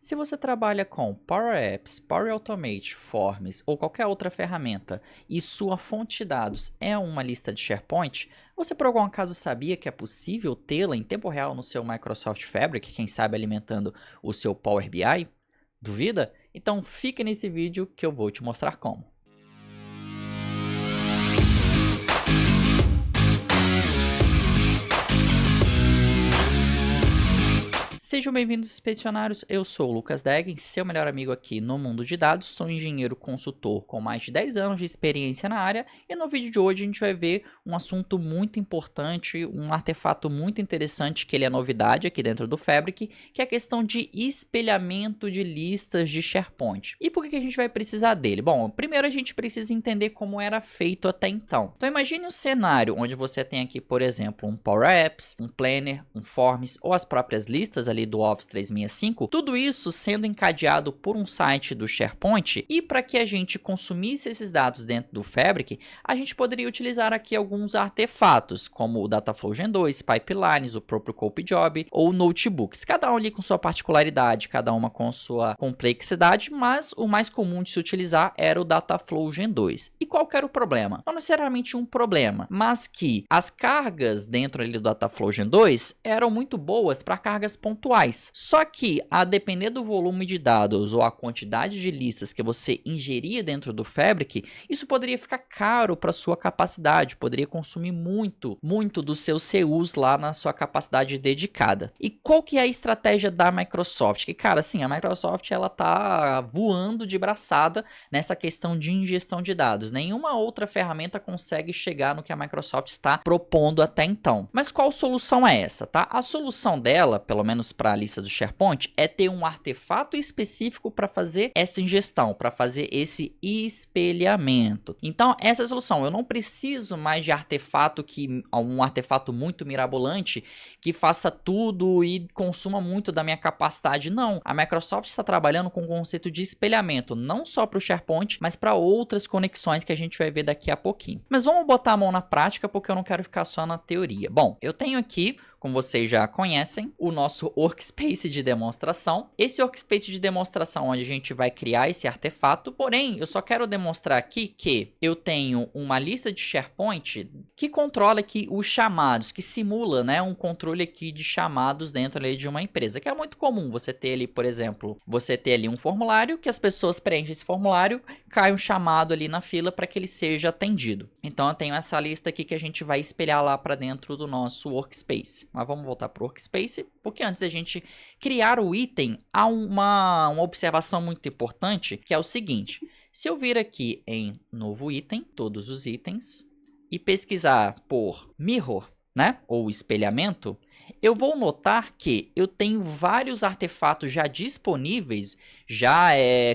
Se você trabalha com Power Apps, Power Automate, Forms ou qualquer outra ferramenta e sua fonte de dados é uma lista de SharePoint, você por algum acaso sabia que é possível tê-la em tempo real no seu Microsoft Fabric, quem sabe alimentando o seu Power BI? Duvida? Então fique nesse vídeo que eu vou te mostrar como. Sejam bem-vindos, expedicionários. Eu sou o Lucas Deggen, seu melhor amigo aqui no mundo de dados. Sou engenheiro consultor com mais de 10 anos de experiência na área e no vídeo de hoje a gente vai ver um assunto muito importante, um artefato muito interessante que ele é novidade aqui dentro do Fabric, que é a questão de espelhamento de listas de SharePoint. E por que a gente vai precisar dele? Bom, primeiro a gente precisa entender como era feito até então. Então imagine um cenário onde você tem aqui, por exemplo, um Power Apps, um Planner, um Forms ou as próprias listas ali do Office 365, tudo isso sendo encadeado por um site do SharePoint, e para que a gente consumisse esses dados dentro do Fabric, a gente poderia utilizar aqui alguns artefatos, como o Dataflow Gen 2, Pipelines, o próprio CopeJob ou Notebooks, cada um ali com sua particularidade, cada uma com sua complexidade, mas o mais comum de se utilizar era o Dataflow Gen 2. E qual que era o problema? Não necessariamente um problema, mas que as cargas dentro ali do Dataflow Gen 2 eram muito boas para cargas pontuais. Só que, a depender do volume de dados ou a quantidade de listas que você ingeria dentro do Fabric, isso poderia ficar caro para sua capacidade, poderia consumir muito dos seus CUs lá na sua capacidade dedicada. E qual que é a estratégia da Microsoft? Que, cara, assim, a Microsoft ela tá voando de braçada nessa questão de ingestão de dados. Nenhuma outra ferramenta consegue chegar no que a Microsoft está propondo até então. Mas qual solução é essa, tá? A solução dela, pelo menos para a lista do SharePoint, é ter um artefato específico para fazer essa ingestão, para fazer esse espelhamento. Então, essa é a solução. Eu não preciso mais de um artefato muito mirabolante que faça tudo e consuma muito da minha capacidade. Não. A Microsoft está trabalhando com o conceito de espelhamento, não só para o SharePoint, mas para outras conexões que a gente vai ver daqui a pouquinho. Mas vamos botar a mão na prática, porque eu não quero ficar só na teoria. Bom, eu tenho aqui, como vocês já conhecem, o nosso workspace de demonstração. Esse workspace de demonstração onde a gente vai criar esse artefato, porém, eu só quero demonstrar aqui que eu tenho uma lista de SharePoint que controla aqui os chamados, que simula, né, um controle aqui de chamados dentro ali de uma empresa, que é muito comum você ter ali, por exemplo, você ter ali um formulário que as pessoas preenchem esse formulário, cai um chamado ali na fila para que ele seja atendido. Então eu tenho essa lista aqui que a gente vai espelhar lá para dentro do nosso workspace. Mas vamos voltar para o Workspace, porque antes da gente criar o item, há uma observação muito importante, que é o seguinte. Se eu vir aqui em Novo Item, todos os itens, e pesquisar por Mirror, né, ou espelhamento, eu vou notar que eu tenho vários artefatos já disponíveis,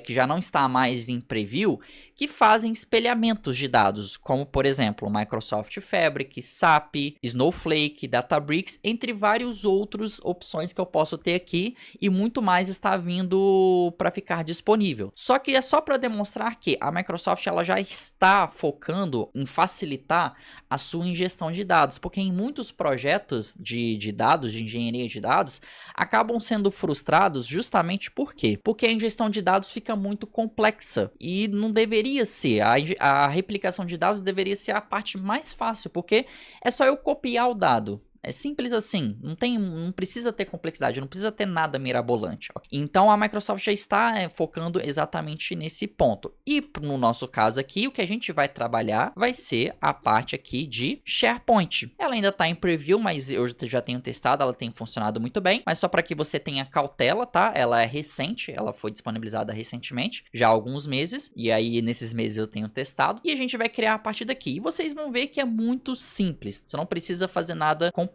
que já não está mais em preview, que fazem espelhamentos de dados, como por exemplo Microsoft Fabric, SAP, Snowflake, Databricks, entre várias outras opções que eu posso ter aqui, e muito mais está vindo para ficar disponível. Só que é só para demonstrar que a Microsoft ela já está focando em facilitar a sua ingestão de dados, porque em muitos projetos de dados, de engenharia de dados, acabam sendo frustrados justamente por quê? Porque a ingestão de dados fica muito complexa e não deveria ser. A replicação de dados deveria ser a parte mais fácil, porque é só eu copiar o dado. É simples assim, não precisa ter complexidade, não precisa ter nada mirabolante. Então a Microsoft já está focando exatamente nesse ponto. E no nosso caso aqui, o que a gente vai trabalhar vai ser a parte aqui de SharePoint. Ela ainda está em preview, mas eu já tenho testado, ela tem funcionado muito bem. Mas só para que você tenha cautela, tá? Ela é recente, ela foi disponibilizada recentemente, já há alguns meses. E aí nesses meses eu tenho testado. E a gente vai criar a partir daqui. E vocês vão ver que é muito simples. Você não precisa fazer nada complexo.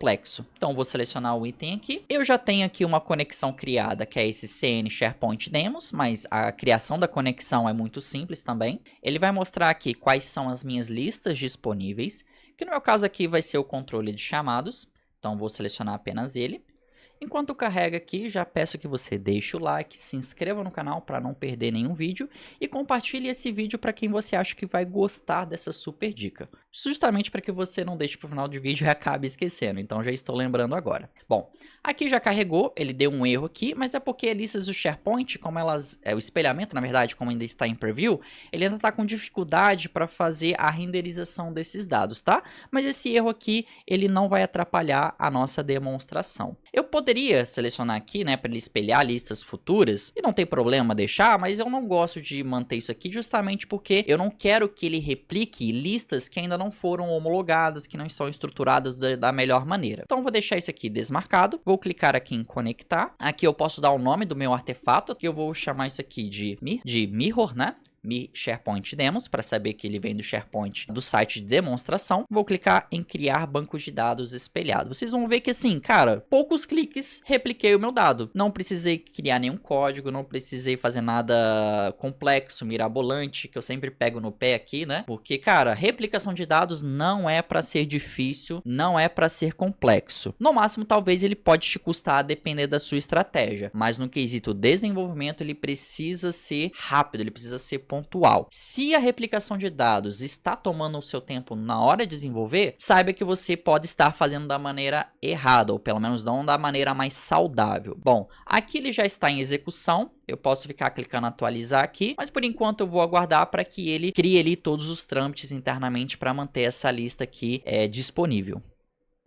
Então, vou selecionar o item aqui. Eu já tenho aqui uma conexão criada, que é esse CN SharePoint Demos, mas a criação da conexão é muito simples também. Ele vai mostrar aqui quais são as minhas listas disponíveis, que no meu caso aqui vai ser o controle de chamados. Então, vou selecionar apenas ele. Enquanto carrega aqui, já peço que você deixe o like, se inscreva no canal para não perder nenhum vídeo e compartilhe esse vídeo para quem você acha que vai gostar dessa super dica. justamente para que você não deixe para o final do vídeo e acabe esquecendo. Então já estou lembrando agora. Bom, aqui já carregou, ele deu um erro aqui, mas é porque listas do SharePoint, como elas, o espelhamento na verdade, como ainda está em preview, ele ainda está com dificuldade para fazer a renderização desses dados, tá? Mas esse erro aqui, ele não vai atrapalhar a nossa demonstração. Eu poderia selecionar aqui, né, para ele espelhar listas futuras, e não tem problema deixar, mas eu não gosto de manter isso aqui justamente porque eu não quero que ele replique listas que ainda não foram homologadas, que não estão estruturadas da melhor maneira. Então eu vou deixar isso aqui desmarcado, vou clicar aqui em conectar, aqui eu posso dar o nome do meu artefato, que eu vou chamar isso aqui de Mirror, né? SharePoint Demos, para saber que ele vem do SharePoint do site de demonstração. Vou clicar em criar bancos de dados espelhado. Vocês vão ver que assim, cara, poucos cliques repliquei o meu dado. Não precisei criar nenhum código, não precisei fazer nada complexo, mirabolante, que eu sempre pego no pé aqui, né? Porque, cara, replicação de dados não é para ser difícil, não é para ser complexo. No máximo, talvez ele pode te custar a depender da sua estratégia, mas no quesito desenvolvimento, ele precisa ser rápido, ele precisa ser pontual. Se a replicação de dados está tomando o seu tempo na hora de desenvolver, saiba que você pode estar fazendo da maneira errada, ou pelo menos não da maneira mais saudável. Bom, aqui ele já está em execução, eu posso ficar clicando em atualizar aqui, mas por enquanto eu vou aguardar para que ele crie ali todos os trâmites internamente para manter essa lista aqui disponível.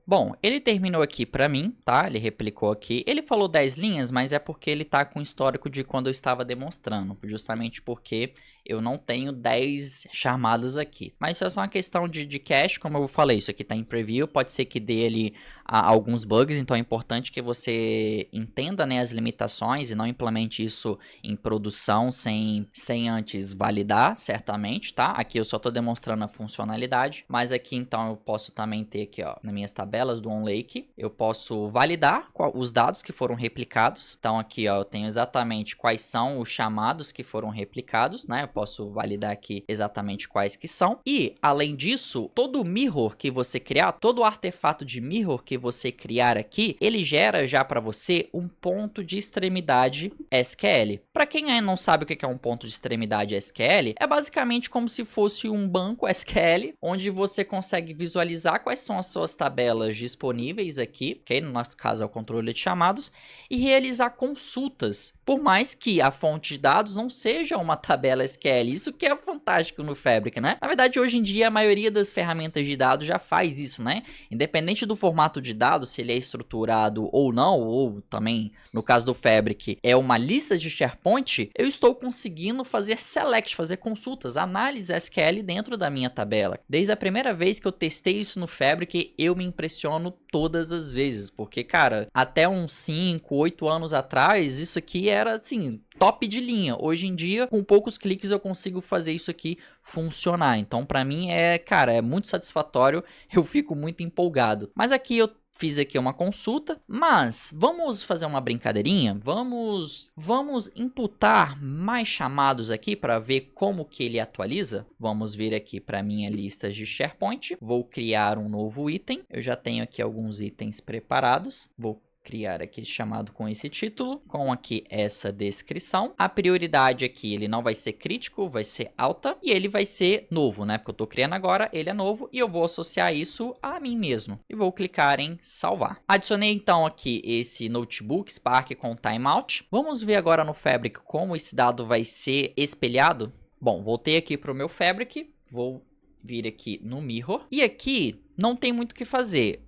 Bom, ele terminou aqui para mim, tá? Ele replicou aqui. Ele falou 10 linhas, mas é porque ele tá com histórico de quando eu estava demonstrando, justamente porque eu não tenho 10 chamadas aqui. Mas isso é só uma questão de cache, como eu falei, isso aqui tá em preview, pode ser que dê ali alguns bugs, então é importante que você entenda, né, as limitações e não implemente isso em produção sem antes validar, certamente, tá? Aqui eu só tô demonstrando a funcionalidade, mas aqui então eu posso também ter aqui, ó, nas minhas tabelas do OnLake, eu posso validar os dados que foram replicados. Então aqui, ó, eu tenho exatamente quais são os chamados que foram replicados, né? Eu posso validar aqui exatamente quais que são. E, além disso, todo mirror que você criar, todo artefato de mirror que você criar aqui, ele gera já para você um ponto de extremidade SQL. Para quem ainda não sabe o que é um ponto de extremidade SQL, é basicamente como se fosse um banco SQL, onde você consegue visualizar quais são as suas tabelas disponíveis aqui, ok? No nosso caso é o controle de chamados, e realizar consultas, por mais que a fonte de dados não seja uma tabela SQL. Isso que é fantástico no Fabric, né? Na verdade, hoje em dia, a maioria das ferramentas de dados já faz isso, né? Independente do formato de dados, se ele é estruturado ou não, ou também, no caso do Fabric, é uma lista de SharePoint, eu estou conseguindo fazer select, fazer consultas, análise SQL dentro da minha tabela. Desde a primeira vez que eu testei isso no Fabric, eu me impressiono todas as vezes, porque, cara, até uns 5, 8 anos atrás, isso aqui era, assim, top de linha. Hoje em dia, com poucos cliques, eu consigo fazer isso aqui funcionar. Então, pra mim, cara, é muito satisfatório, eu fico muito empolgado. Mas aqui eu fiz aqui uma consulta, mas vamos fazer uma brincadeirinha, vamos imputar mais chamados aqui para ver como que ele atualiza. Vamos vir aqui para minha lista de SharePoint, vou criar um novo item, eu já tenho aqui alguns itens preparados, vou criar aqui chamado com esse título, com aqui essa descrição. A prioridade aqui, ele não vai ser crítico, vai ser alta, e ele vai ser novo, né? Porque eu tô criando agora, ele é novo, e eu vou associar isso a mim mesmo. E vou clicar em salvar. Adicionei então aqui esse notebook Spark com timeout. Vamos ver agora no Fabric como esse dado vai ser espelhado. Bom, voltei aqui para o meu Fabric, vou vir aqui no Mirror, e aqui não tem muito o que fazer.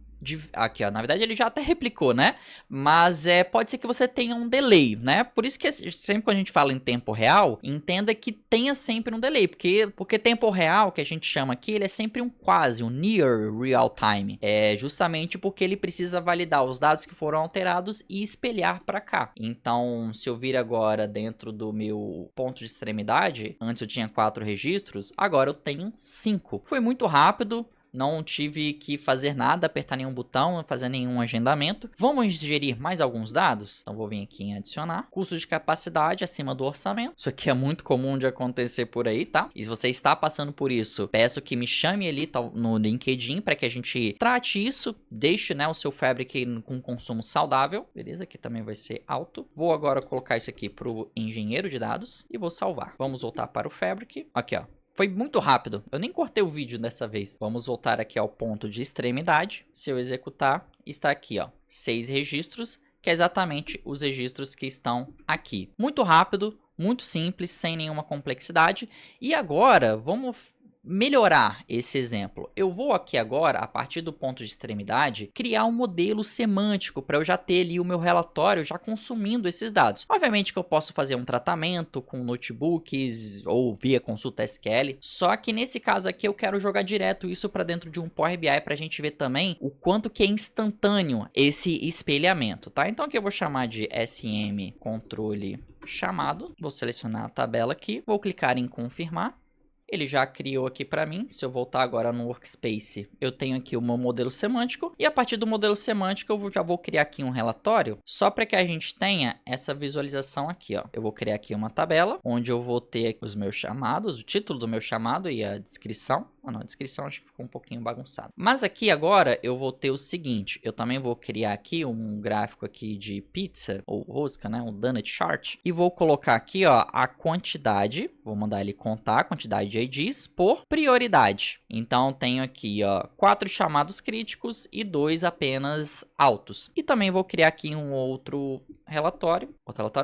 Aqui, ó, na verdade ele já até replicou, né? Mas pode ser que você tenha um delay, né? Por isso que sempre que a gente fala em tempo real, entenda que tenha sempre um delay, porque tempo real, que a gente chama aqui, ele é sempre um quase, um near real time. É justamente porque ele precisa validar os dados que foram alterados e espelhar para cá. Então, se eu vir agora dentro do meu ponto de extremidade, antes eu tinha 4 registros, agora eu tenho 5. Foi muito rápido. Não tive que fazer nada, apertar nenhum botão, fazer nenhum agendamento. Vamos gerir mais alguns dados? Então vou vir aqui em adicionar. Custo de capacidade acima do orçamento. Isso aqui é muito comum de acontecer por aí, tá? E se você está passando por isso, peço que me chame ali no LinkedIn para que a gente trate isso. Deixe, né, o seu Fabric com consumo saudável. Beleza? Aqui também vai ser alto. Vou agora colocar isso aqui para o engenheiro de dados e vou salvar. Vamos voltar para o Fabric. Aqui, ó. Foi muito rápido, eu nem cortei o vídeo dessa vez. Vamos voltar aqui ao ponto de extremidade. Se eu executar, está aqui, ó, 6 registros, que é exatamente os registros que estão aqui. Muito rápido, muito simples, sem nenhuma complexidade. E agora, vamos melhorar esse exemplo. Eu vou aqui agora, a partir do ponto de extremidade, criar um modelo semântico para eu já ter ali o meu relatório já consumindo esses dados. Obviamente que eu posso fazer um tratamento com notebooks ou via consulta SQL, só que nesse caso aqui eu quero jogar direto isso para dentro de um Power BI para a gente ver também o quanto que é instantâneo esse espelhamento, tá? Então aqui eu vou chamar de SM controle chamado, vou selecionar a tabela aqui, vou clicar em confirmar. Ele já criou aqui para mim. Se eu voltar agora no Workspace, eu tenho aqui o meu modelo semântico. E a partir do modelo semântico, eu já vou criar aqui um relatório, só para que a gente tenha essa visualização aqui, ó. Eu vou criar aqui uma tabela, onde eu vou ter os meus chamados, o título do meu chamado e a descrição. Ah, não, a descrição acho que ficou um pouquinho bagunçada. Mas aqui agora eu vou ter o seguinte, eu também vou criar aqui um gráfico aqui de pizza, ou rosca, né, um donut chart. E vou colocar aqui, ó, a quantidade, vou mandar ele contar a quantidade de IDs por prioridade. Então tenho aqui, ó, 4 chamados críticos e 2 apenas altos. E também vou criar aqui um outro relatório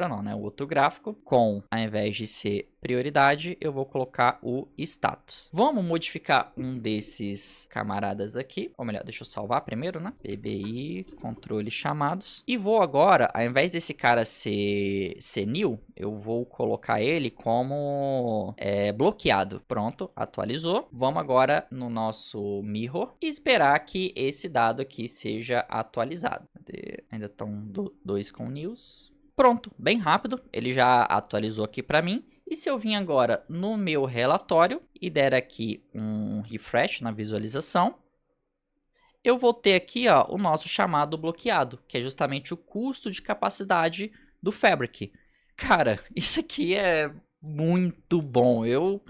não, né, outro gráfico com, ao invés de ser prioridade, eu vou colocar o status. Vamos modificar um desses camaradas aqui, ou melhor, deixa eu salvar primeiro, né? PBI, controle chamados. E vou agora, ao invés desse cara ser new, eu vou colocar ele como bloqueado. Pronto, atualizou. Vamos agora no nosso mirror e esperar que esse dado aqui seja atualizado. Ainda estão 2 com news. Pronto, bem rápido, ele já atualizou aqui para mim. E se eu vim agora no meu relatório e der aqui um refresh na visualização, eu vou ter aqui, ó, o nosso chamado bloqueado, que é justamente o custo de capacidade do Fabric. Cara, isso aqui é muito bom. Eu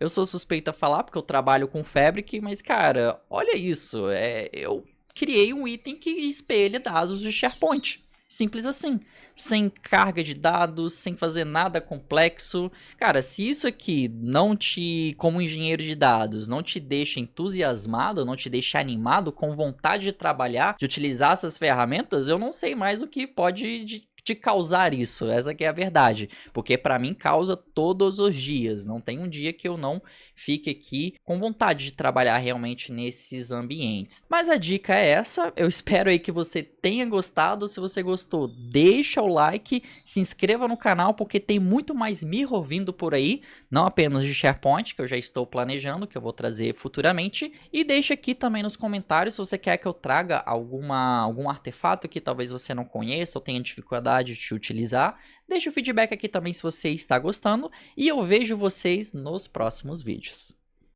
sou suspeito a falar porque eu trabalho com Fabric, mas cara, olha isso. Eu criei um item que espelha dados de SharePoint. Simples assim, sem carga de dados, sem fazer nada complexo. Cara, se isso aqui não te, como engenheiro de dados, não te deixa entusiasmado, não te deixa animado, com vontade de trabalhar, de utilizar essas ferramentas, eu não sei mais o que pode te causar isso. Essa que é a verdade, porque para mim causa todos os dias. Não tem um dia que eu não fique aqui com vontade de trabalhar realmente nesses ambientes. Mas a dica é essa, eu espero aí que você tenha gostado. Se você gostou, deixa o like, se inscreva no canal, porque tem muito mais mirror vindo por aí, não apenas de SharePoint, que eu já estou planejando, que eu vou trazer futuramente, e deixa aqui também nos comentários se você quer que eu traga algum artefato que talvez você não conheça ou tenha dificuldade de utilizar. Deixa o feedback aqui também se você está gostando, e eu vejo vocês nos próximos vídeos.